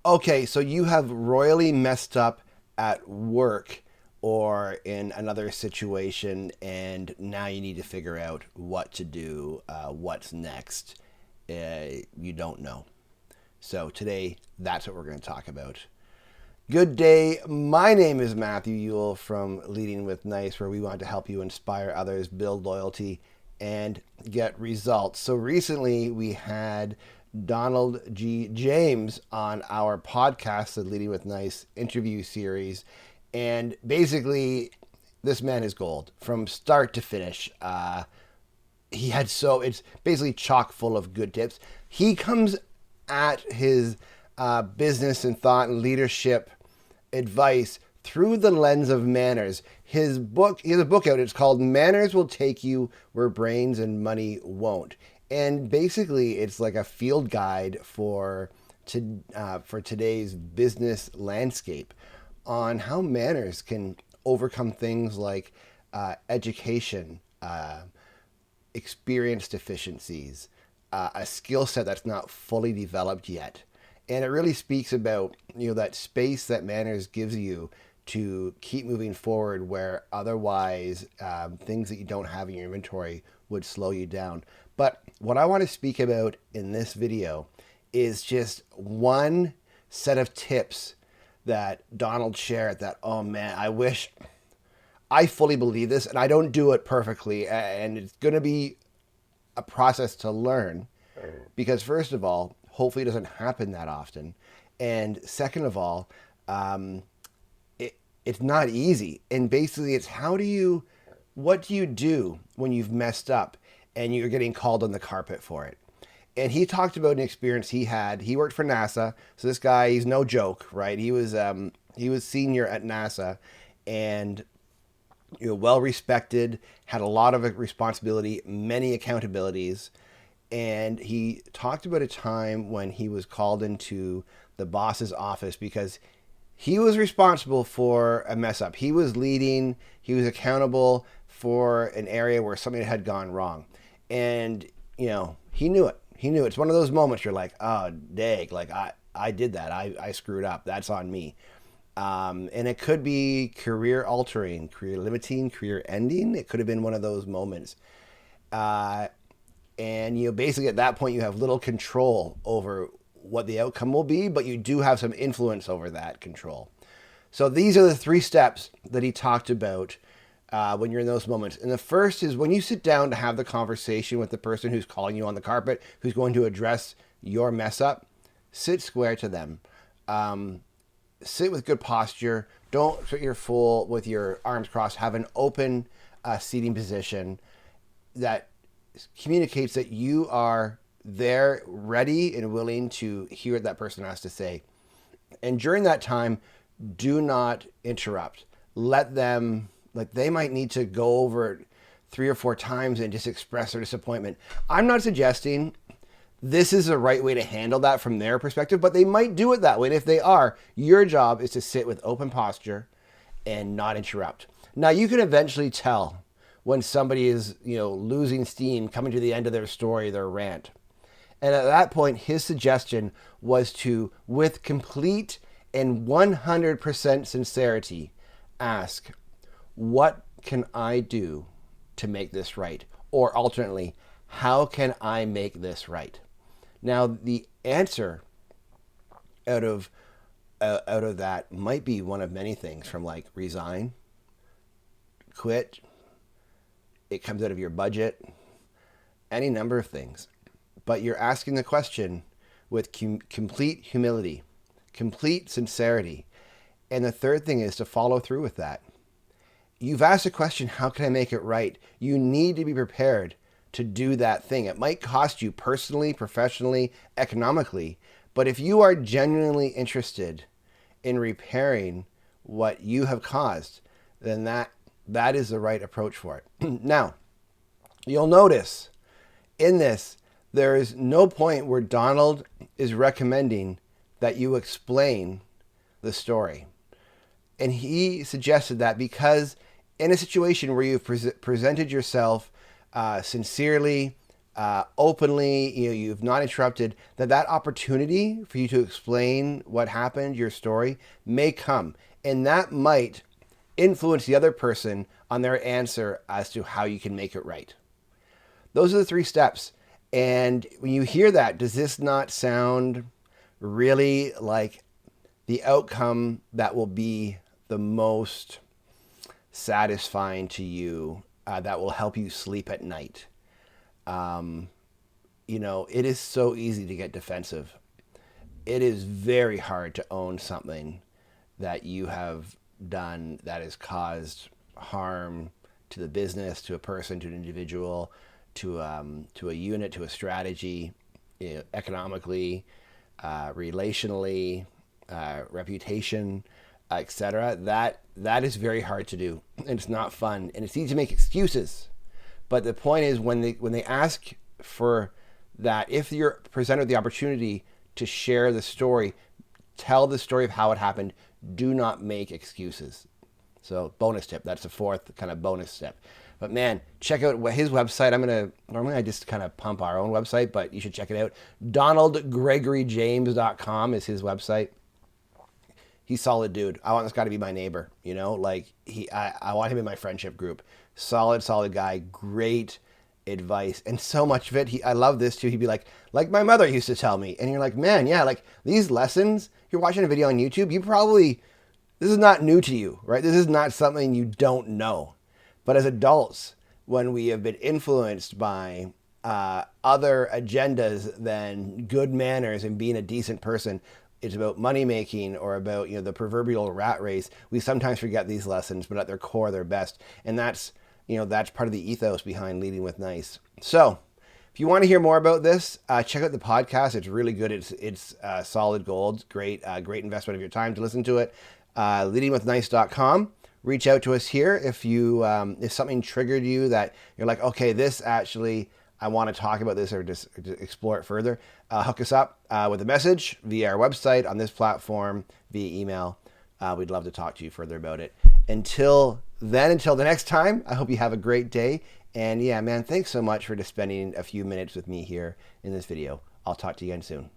Okay, so you have royally messed up at work or in another situation, and now you need to figure out what to do, what's next. You don't know. So today, that's what we're going to talk about. Good day. My name is Matthew Ewell from Leading with Nice, where we want to help you inspire others, build loyalty, and get results. So recently we had Donald G. James on our podcast, the Leading with Nice interview series. And basically, this man is gold from start to finish. It's basically chock full of good tips. He comes at his business and thought and leadership advice through the lens of manners. He has a book out. It's called Manners Will Take You Where Brains and Money Won't. And basically, it's like a field guide for today's business landscape on how manners can overcome things like education, experience deficiencies, a skill set that's not fully developed yet. And it really speaks about that space that manners gives you to keep moving forward, where otherwise things that you don't have in your inventory would slow you down. But what I want to speak about in this video is just one set of tips that Donald shared that, oh man, I fully believe this, and I don't do it perfectly, and it's going to be a process to learn because, first of all, hopefully it doesn't happen that often, and second of all, it's not easy. And basically, it's what do you do when you've messed up and you're getting called on the carpet for it? And he talked about an experience he had. He worked for NASA, so this guy, he's no joke, right? He was senior at NASA, and well respected, had a lot of responsibility, many accountabilities. And he talked about a time when he was called into the boss's office because he was responsible for a mess up. He was leading, he was accountable for an area where something had gone wrong. And, he knew it. He knew it. It's one of those moments you're like, oh, dang, like I did that. I screwed up. That's on me. And it could be career altering, career limiting, career ending. It could have been one of those moments. And basically at that point you have little control over what the outcome will be, but you do have some influence over that control. So these are the 3 steps that he talked about when you're in those moments. And the first is when you sit down to have the conversation with the person who's calling you on the carpet, who's going to address your mess up, sit square to them. Sit with good posture. Don't sit your full with your arms crossed. Have an open seating position that communicates that you are there, ready and willing to hear what that person has to say. And during that time, do not interrupt. Let them, they might need to go over it 3 or 4 times and just express their disappointment. I'm not suggesting this is the right way to handle that from their perspective, but they might do it that way. And if they are, your job is to sit with open posture and not interrupt. Now, you can eventually tell when somebody is, losing steam, coming to the end of their story, their rant. And at that point, his suggestion was to, with complete and 100% sincerity, ask, what can I do to make this right? Or alternately, how can I make this right? Now, the answer out of that might be one of many things, from resign, quit, it comes out of your budget, any number of things. But you're asking the question with complete humility, complete sincerity. And the third thing is to follow through with that. You've asked a question, how can I make it right? You need to be prepared to do that thing. It might cost you personally, professionally, economically, but if you are genuinely interested in repairing what you have caused, then that is the right approach for it. Now, you'll notice in this, there is no point where Donald is recommending that you explain the story. And he suggested that because in a situation where you've presented yourself sincerely, openly, you've not interrupted, that opportunity for you to explain what happened, your story, may come. And that might influence the other person on their answer as to how you can make it right. Those are the 3 steps. And when you hear that, does this not sound really like the outcome that will be the most satisfying to you, that will help you sleep at night? It is so easy to get defensive. It is very hard to own something that you have done that has caused harm to the business, to a person, to an individual, to a unit, to a strategy, economically, relationally, reputation, etc. That is very hard to do, and it's not fun, and it's easy to make excuses. But the point is, when they ask for that, if you're presented with the opportunity to share the story, tell the story of how it happened. Do not make excuses. So bonus tip. That's the 4th kind of bonus step. But man, check out his website. Normally I just kind of pump our own website, but you should check it out. DonaldGregoryJames.com is his website. He's a solid dude. I want this guy to be my neighbor, I want him in my friendship group. Solid guy, great advice, and so much of it, I love this too. He'd be like my mother used to tell me, and you're like, man, yeah, like these lessons, you're watching a video on YouTube, this is not new to you, right? This is not something you don't know. But as adults, when we have been influenced by other agendas than good manners and being a decent person, it's about money making or about the proverbial rat race, we sometimes forget these lessons, but at their core, they're best. And that's part of the ethos behind Leading with Nice. So if you want to hear more about this, check out the podcast. It's really good. It's solid gold. Great investment of your time to listen to it. Leadingwithnice.com. Reach out to us here if something triggered you that you're like, okay, this actually, I want to talk about this or just explore it further. Hook us up with a message via our website, on this platform, via email. We'd love to talk to you further about it. Until the next time, I hope you have a great day. And yeah, man, thanks so much for just spending a few minutes with me here in this video. I'll talk to you again soon.